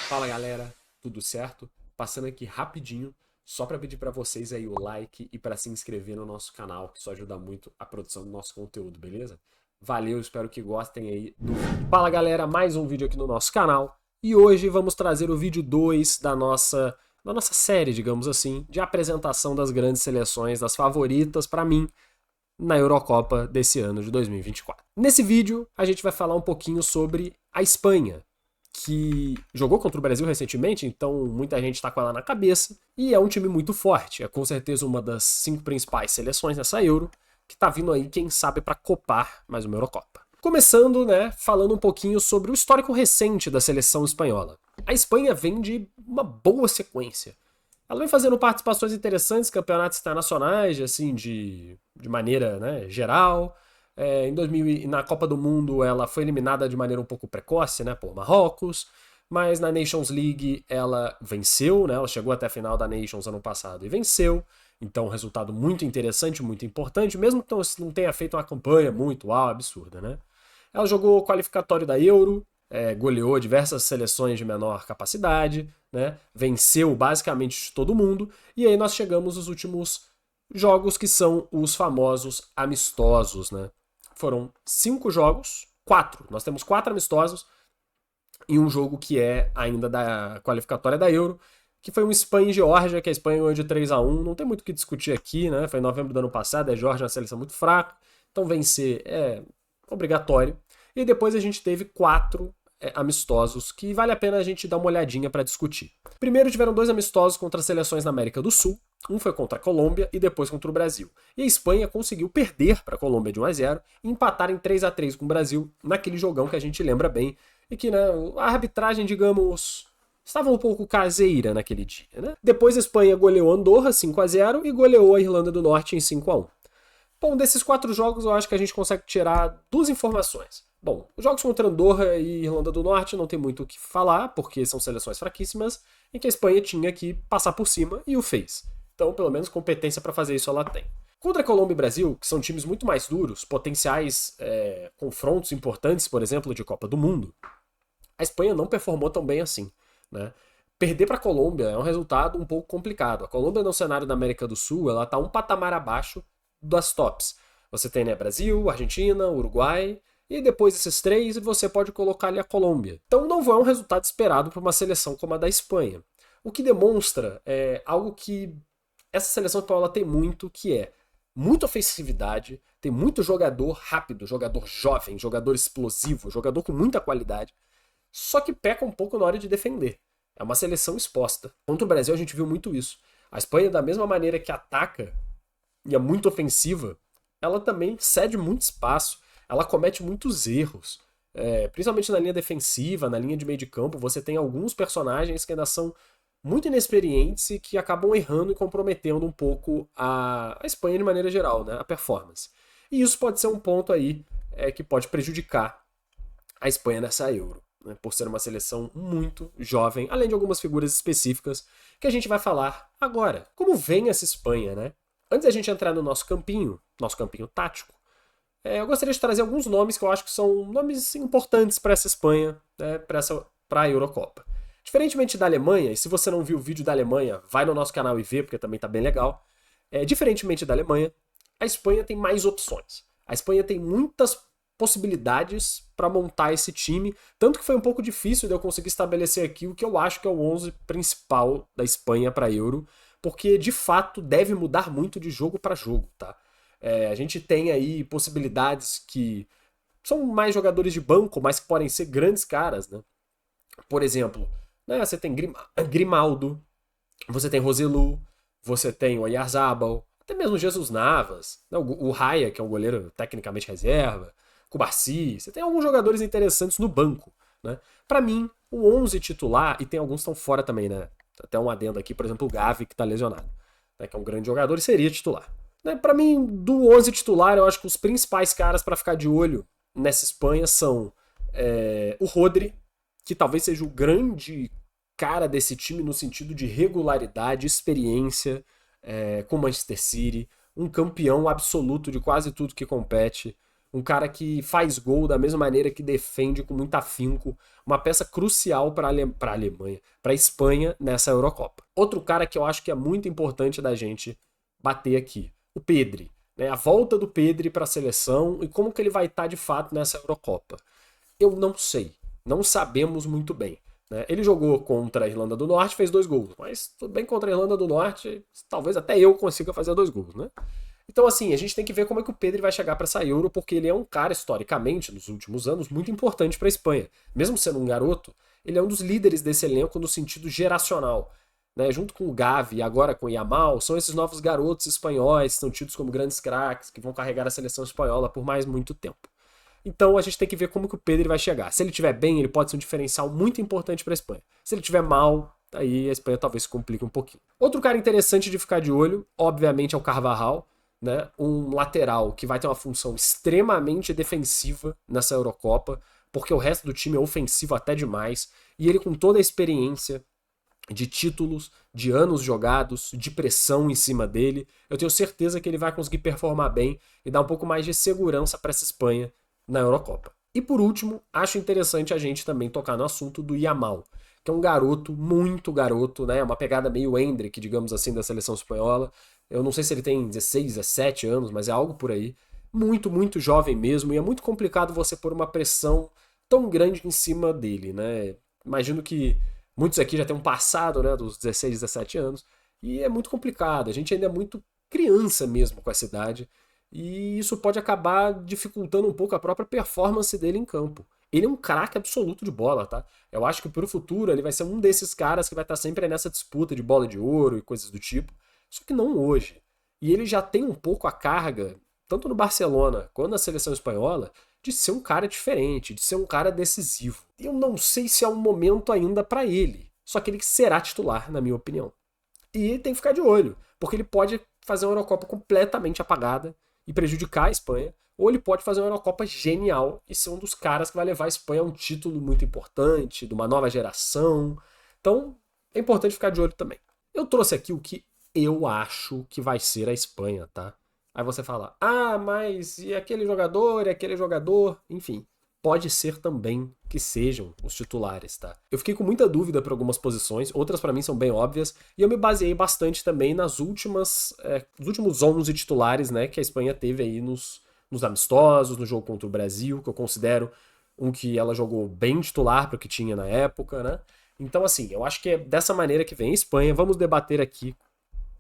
Fala galera, tudo certo? Passando aqui rapidinho, só para pedir para vocês aí o like e para se inscrever no nosso canal, que isso ajuda muito a produção do nosso conteúdo, beleza? Valeu, espero que gostem aí do vídeo. Fala galera, mais um vídeo aqui no nosso canal e hoje vamos trazer o vídeo 2 da nossa série, digamos assim, de apresentação das grandes seleções, das favoritas para mim na Eurocopa desse ano de 2024. Nesse vídeo a gente vai falar um pouquinho sobre a Espanha, que jogou contra o Brasil recentemente, então muita gente está com ela na cabeça, e é um time muito forte, é com certeza uma das 5 principais seleções nessa Euro, que está vindo aí, quem sabe, para copar mais uma Eurocopa. Começando, né, falando um pouquinho sobre o histórico recente da seleção espanhola. A Espanha vem de uma boa sequência. Ela vem fazendo participações interessantes em campeonatos internacionais, assim, de maneira, né, geral. Em 2000, na Copa do Mundo ela foi eliminada de maneira um pouco precoce, né, por Marrocos, mas na Nations League ela venceu, né, ela chegou até a final da Nations ano passado e venceu, então um resultado muito interessante, muito importante, mesmo que não tenha feito uma campanha muito absurda, né. Ela jogou o qualificatório da Euro, goleou diversas seleções de menor capacidade, né, venceu basicamente todo mundo, e aí nós chegamos aos últimos jogos que são os famosos amistosos, né. Foram 5 jogos, 4. Nós temos 4 amistosos e um jogo que é ainda da qualificatória da Euro, que foi um Espanha e Geórgia, que a Espanha ganhou de 3-1. Não tem muito o que discutir aqui, né? Foi em novembro do ano passado, a Geórgia é uma seleção muito fraca, então vencer é obrigatório. E depois a gente teve 4 amistosos que vale a pena a gente dar uma olhadinha para discutir. Primeiro tiveram 2 amistosos contra seleções na América do Sul. Um foi contra a Colômbia e depois contra o Brasil. E a Espanha conseguiu perder para a Colômbia de 1-0 e empatar em 3-3 com o Brasil naquele jogão que a gente lembra bem e que, né, a arbitragem, digamos, estava um pouco caseira naquele dia, né? Depois a Espanha goleou Andorra 5-0 e goleou a Irlanda do Norte em 5-1. Bom, desses 4 jogos eu acho que a gente consegue tirar 2 informações. Bom, os jogos contra Andorra e Irlanda do Norte não tem muito o que falar, porque são seleções fraquíssimas, em que a Espanha tinha que passar por cima e o fez. Então, pelo menos competência para fazer isso ela tem. Contra a Colômbia e Brasil, que são times muito mais duros, potenciais confrontos importantes, por exemplo, de Copa do Mundo, a Espanha não performou tão bem assim, né? Perder para a Colômbia é um resultado um pouco complicado. A Colômbia, no cenário da América do Sul, ela está um patamar abaixo das tops. Você tem, né, Brasil, Argentina, Uruguai, e depois desses 3 você pode colocar ali a Colômbia. Então não é um resultado esperado para uma seleção como a da Espanha. O que demonstra algo que essa seleção espanhola tem muito, que é muita ofensividade, tem muito jogador rápido, jogador jovem, jogador explosivo, jogador com muita qualidade, só que peca um pouco na hora de defender. É uma seleção exposta. Contra o Brasil a gente viu muito isso. A Espanha, da mesma maneira que ataca e é muito ofensiva, ela também cede muito espaço, ela comete muitos erros. Principalmente na linha defensiva, na linha de meio de campo, você tem alguns personagens que ainda são muito inexperientes e que acabam errando e comprometendo um pouco a Espanha de maneira geral, né? A performance. E isso pode ser um ponto aí que pode prejudicar a Espanha nessa Euro, né? Por ser uma seleção muito jovem, além de algumas figuras específicas que a gente vai falar agora. Como vem essa Espanha, né? Antes da gente entrar no nosso campinho tático, eu gostaria de trazer alguns nomes que eu acho que são nomes importantes para essa Espanha, né, para a Eurocopa. Diferentemente da Alemanha, e se você não viu o vídeo da Alemanha, vai no nosso canal e vê, porque também tá bem legal. Diferentemente da Alemanha, a Espanha tem mais opções. A Espanha tem muitas possibilidades para montar esse time, tanto que foi um pouco difícil de eu conseguir estabelecer aqui o que eu acho que é o 11 principal da Espanha para a Euro, porque de fato deve mudar muito de jogo para jogo, tá? A gente tem aí possibilidades que são mais jogadores de banco, mas que podem ser grandes caras, né? Por exemplo, né, você tem Grimaldo, você tem Roselu, você tem o Oyarzabal, até mesmo Jesus Navas, né, o Raya, que é um goleiro tecnicamente reserva, Cubarsi, você tem alguns jogadores interessantes no banco, né? Para mim, o 11 titular, e tem alguns que estão fora também, né? Até um adendo aqui, por exemplo, o Gavi, que tá lesionado, né, que é um grande jogador e seria titular. Né, para mim, do 11 titular, eu acho que os principais caras para ficar de olho nessa Espanha são o Rodri, que talvez seja o grande cara desse time no sentido de regularidade, experiência com o Manchester City, um campeão absoluto de quase tudo que compete. um cara que faz gol da mesma maneira que defende com muito afinco, uma peça crucial para a Alemanha, para a Espanha nessa Eurocopa. Outro cara que eu acho que é muito importante da gente bater aqui, o Pedri, né? A volta do Pedri para a seleção e como que ele vai estar de fato nessa Eurocopa. Eu não sei, não sabemos muito bem. Né? Ele jogou contra a Irlanda do Norte, fez 2 gols, mas tudo bem contra a Irlanda do Norte, talvez até eu consiga fazer 2 gols, né? Então, assim, a gente tem que ver como é que o Pedri vai chegar para essa Euro, porque ele é um cara, historicamente, nos últimos anos, muito importante para a Espanha. Mesmo sendo um garoto, ele é um dos líderes desse elenco no sentido geracional. Né? Junto com o Gavi e agora com o Yamal, são esses novos garotos espanhóis que são tidos como grandes craques, que vão carregar a seleção espanhola por mais muito tempo. Então a gente tem que ver como que o Pedri vai chegar. Se ele estiver bem, ele pode ser um diferencial muito importante para a Espanha. Se ele estiver mal, aí a Espanha talvez se complique um pouquinho. Outro cara interessante de ficar de olho, obviamente, é o Carvajal. Né, um lateral que vai ter uma função extremamente defensiva nessa Eurocopa, porque o resto do time é ofensivo até demais, e ele com toda a experiência de títulos, de anos jogados, de pressão em cima dele, eu tenho certeza que ele vai conseguir performar bem e dar um pouco mais de segurança para essa Espanha na Eurocopa. E por último, acho interessante a gente também tocar no assunto do Yamal, que é um garoto, muito garoto, né? Uma pegada meio Endrick, digamos assim, da seleção espanhola. Eu não sei se ele tem 16, 17 anos, mas é algo por aí. Muito, muito jovem mesmo, e é muito complicado você pôr uma pressão tão grande em cima dele, né? Imagino que muitos aqui já têm um passado, né, dos 16, 17 anos, e é muito complicado. A gente ainda é muito criança mesmo com essa idade, e isso pode acabar dificultando um pouco a própria performance dele em campo. Ele é um craque absoluto de bola, tá? Eu acho que pro futuro ele vai ser um desses caras que vai estar sempre nessa disputa de bola de ouro e coisas do tipo. Só que não hoje. E ele já tem um pouco a carga, tanto no Barcelona quanto na seleção espanhola, de ser um cara diferente, de ser um cara decisivo. Eu não sei se é um momento ainda para ele. Só que ele será titular, na minha opinião. E tem que ficar de olho, porque ele pode fazer uma Eurocopa completamente apagada e prejudicar a Espanha, ou ele pode fazer uma Eurocopa genial e ser um dos caras que vai levar a Espanha a um título muito importante, de uma nova geração. Então, é importante ficar de olho também. Eu trouxe aqui o que eu acho que vai ser a Espanha, tá? Aí você fala, mas e aquele jogador, e aquele jogador? Enfim, pode ser também que sejam os titulares, tá? Eu fiquei com muita dúvida para algumas posições, outras para mim são bem óbvias, e eu me baseei bastante também nos últimos 11 titulares, né, que a Espanha teve aí nos amistosos, no jogo contra o Brasil, que eu considero um que ela jogou bem titular para o que tinha na época, né? Então, assim, eu acho que é dessa maneira que vem a Espanha. Vamos debater aqui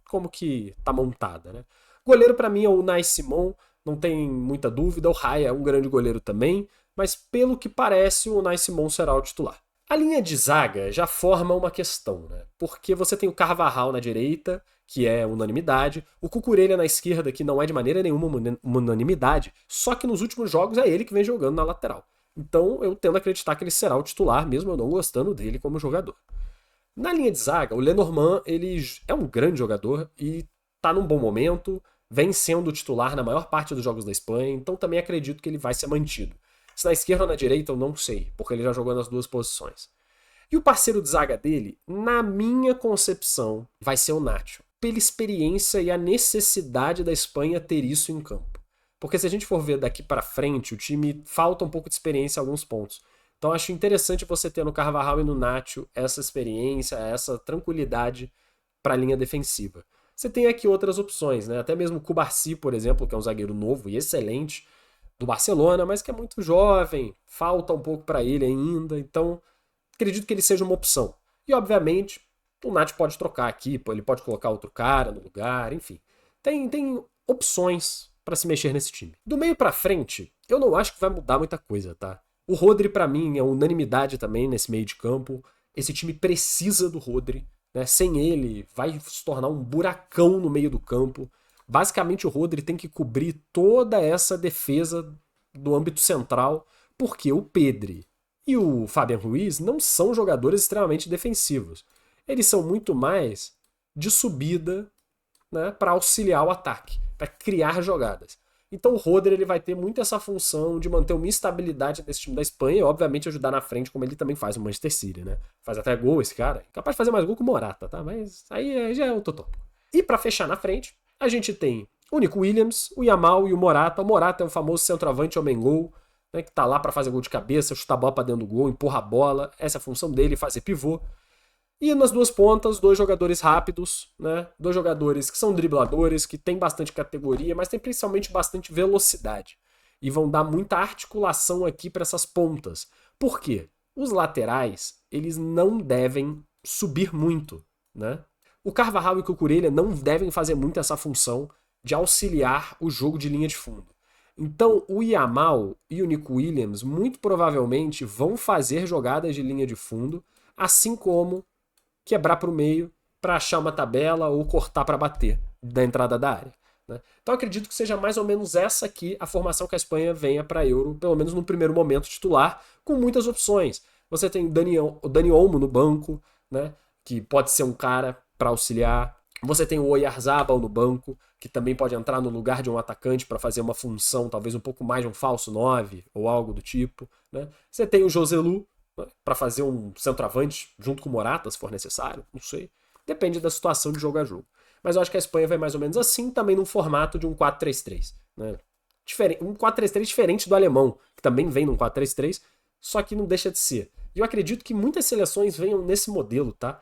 como que tá montada, né? Goleiro para mim é o Unai Simon, não tem muita dúvida, o Raya é um grande goleiro também, mas pelo que parece o Unai Simon será o titular. A linha de zaga já forma uma questão, né? Porque você tem o Carvajal na direita, que é unanimidade, o Cucurella na esquerda, que não é de maneira nenhuma unanimidade, só que nos últimos jogos é ele que vem jogando na lateral. Então eu tendo a acreditar que ele será o titular, mesmo eu não gostando dele como jogador. Na linha de zaga, o Lenormand, ele é um grande jogador e tá num bom momento, vem sendo o titular na maior parte dos jogos da Espanha, então também acredito que ele vai ser mantido. Se na esquerda ou na direita, eu não sei, porque ele já jogou nas duas posições. E o parceiro de zaga dele, na minha concepção, vai ser o Nacho, pela experiência e a necessidade da Espanha ter isso em campo. Porque se a gente for ver daqui para frente, o time falta um pouco de experiência em alguns pontos. Então acho interessante você ter no Carvajal e no Nacho essa experiência, essa tranquilidade para a linha defensiva. Você tem aqui outras opções, né? Até mesmo o Cubarsí, por exemplo, que é um zagueiro novo e excelente do Barcelona, mas que é muito jovem, falta um pouco para ele ainda, então acredito que ele seja uma opção. E obviamente o Nacho pode trocar aqui, ele pode colocar outro cara no lugar, enfim. Tem opções para se mexer nesse time. Do meio para frente, eu não acho que vai mudar muita coisa, tá? O Rodri, para mim, é unanimidade também nesse meio de campo. Esse time precisa do Rodri. Né? Sem ele, vai se tornar um buracão no meio do campo. Basicamente, o Rodri tem que cobrir toda essa defesa do âmbito central, porque o Pedri e o Fabian Ruiz não são jogadores extremamente defensivos. Eles são muito mais de subida, né, para auxiliar o ataque, para criar jogadas. Então o Rodri ele vai ter muito essa função de manter uma estabilidade nesse time da Espanha e obviamente ajudar na frente, como ele também faz no Manchester City, né? Faz até gol esse cara. Capaz de fazer mais gol que o Morata, tá? Mas aí já é outro tópico. E para fechar na frente, a gente tem o Nico Williams, o Yamal e o Morata. O Morata é o famoso centroavante homem-gol, né, que tá lá para fazer gol de cabeça, chutar a bola pra dentro do gol, empurra a bola. Essa é a função dele, fazer pivô. E nas duas pontas, dois jogadores rápidos, né? Dois jogadores que são dribladores, que têm bastante categoria, mas tem principalmente bastante velocidade. E vão dar muita articulação aqui para essas pontas. Por quê? Os laterais, eles não devem subir muito, né? O Carvajal e o Cucurella não devem fazer muito essa função de auxiliar o jogo de linha de fundo. Então, o Yamal e o Nico Williams muito provavelmente vão fazer jogadas de linha de fundo, assim como quebrar para o meio para achar uma tabela ou cortar para bater da entrada da área. Né? Então, acredito que seja mais ou menos essa aqui a formação que a Espanha venha para a Euro, pelo menos no primeiro momento titular, com muitas opções. Você tem o Dani Olmo no banco, né? Que pode ser um cara para auxiliar. Você tem o Oyarzabal no banco, que também pode entrar no lugar de um atacante para fazer uma função, talvez um pouco mais de um falso 9 ou algo do tipo. Né? Você tem o Joselu, né, para fazer um centroavante junto com o Morata, se for necessário, não sei. Depende da situação de jogo a jogo. Mas eu acho que a Espanha vai mais ou menos assim, também num formato de um 4-3-3. Né? Um 4-3-3 diferente do alemão, que também vem num 4-3-3, só que não deixa de ser. E eu acredito que muitas seleções venham nesse modelo, tá?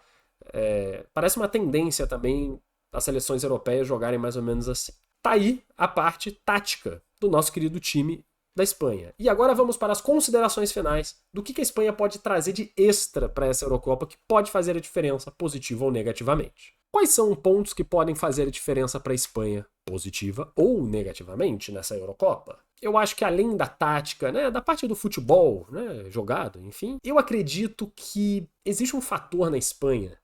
Parece uma tendência também as seleções europeias jogarem mais ou menos assim. Tá aí a parte tática do nosso querido time da Espanha. E agora vamos para as considerações finais do que a Espanha pode trazer de extra para essa Eurocopa que pode fazer a diferença, positiva ou negativamente. Quais são pontos que podem fazer a diferença para a Espanha, positiva ou negativamente, nessa Eurocopa? Eu acho que além da tática, né, da parte do futebol, né, jogado, enfim, eu acredito que existe um fator na Espanha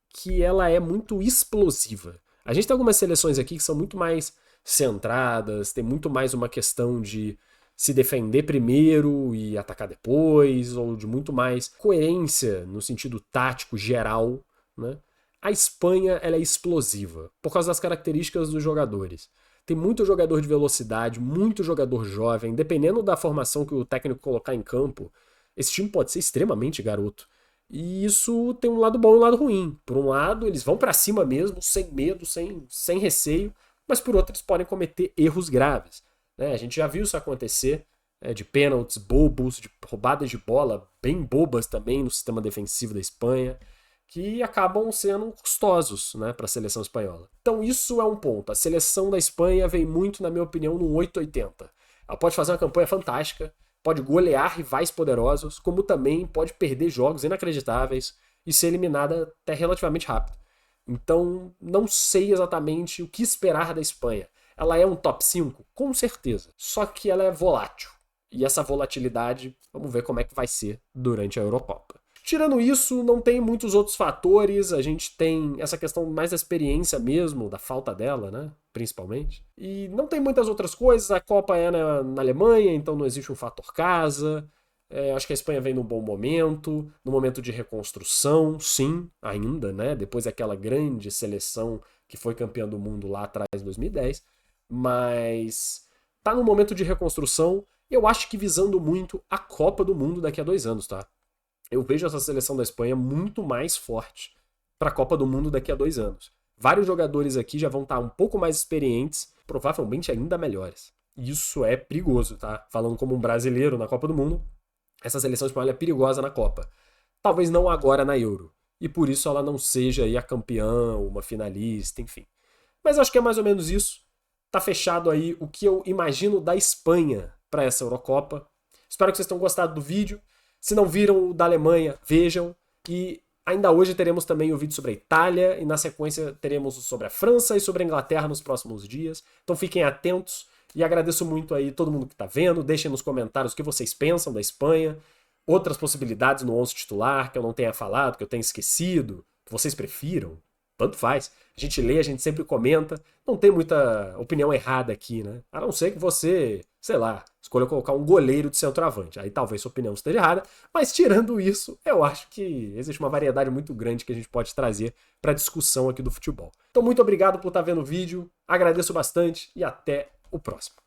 que ela é muito explosiva. A gente tem algumas seleções aqui que são muito mais centradas, tem muito mais uma questão de se defender primeiro e atacar depois, ou de muito mais coerência no sentido tático geral, né? A Espanha ela é explosiva por causa das características dos jogadores. Tem muito jogador de velocidade, muito jogador jovem, dependendo da formação que o técnico colocar em campo, esse time pode ser extremamente garoto. E isso tem um lado bom e um lado ruim. Por um lado, eles vão para cima mesmo, sem medo, sem receio, mas por outro, eles podem cometer erros graves. Né? A gente já viu isso acontecer, de pênaltis bobos, de roubadas de bola bem bobas também no sistema defensivo da Espanha, que acabam sendo custosos, né, para a seleção espanhola. Então isso é um ponto. A seleção da Espanha vem muito, na minha opinião, no 880. Ela pode fazer uma campanha fantástica, pode golear rivais poderosos, como também pode perder jogos inacreditáveis e ser eliminada até relativamente rápido. Então, não sei exatamente o que esperar da Espanha. Ela é um top 5? Com certeza. Só que ela é volátil. E essa volatilidade, vamos ver como é que vai ser durante a Eurocopa. Tirando isso, não tem muitos outros fatores, a gente tem essa questão mais da experiência mesmo, da falta dela, né, principalmente. E não tem muitas outras coisas, a Copa é na Alemanha, então não existe um fator casa. Acho que a Espanha vem num bom momento, no momento de reconstrução, sim, ainda, né, depois daquela grande seleção que foi campeã do mundo lá atrás, em 2010, mas tá num momento de reconstrução, eu acho que visando muito a Copa do Mundo daqui a 2 anos, tá? Eu vejo essa seleção da Espanha muito mais forte para a Copa do Mundo daqui a 2 anos. Vários jogadores aqui já vão estar um pouco mais experientes, provavelmente ainda melhores. Isso é perigoso, tá? Falando como um brasileiro na Copa do Mundo, essa seleção espanhola é perigosa na Copa. Talvez não agora na Euro. E por isso ela não seja aí a campeã, uma finalista, enfim. Mas acho que é mais ou menos isso. Tá fechado aí o que eu imagino da Espanha para essa Eurocopa. Espero que vocês tenham gostado do vídeo. Se não viram o da Alemanha, vejam. E ainda hoje teremos também o vídeo sobre a Itália e na sequência teremos sobre a França e sobre a Inglaterra nos próximos dias. Então fiquem atentos e agradeço muito aí todo mundo que está vendo. Deixem nos comentários o que vocês pensam da Espanha, outras possibilidades no 11 titular que eu não tenha falado, que eu tenha esquecido, que vocês prefiram. Tanto faz. A gente lê, a gente sempre comenta. Não tem muita opinião errada aqui, né? A não ser que você, sei lá, escolha colocar um goleiro de centroavante. Aí talvez sua opinião esteja errada. Mas tirando isso, eu acho que existe uma variedade muito grande que a gente pode trazer para a discussão aqui do futebol. Então muito obrigado por estar vendo o vídeo. Agradeço bastante e até o próximo.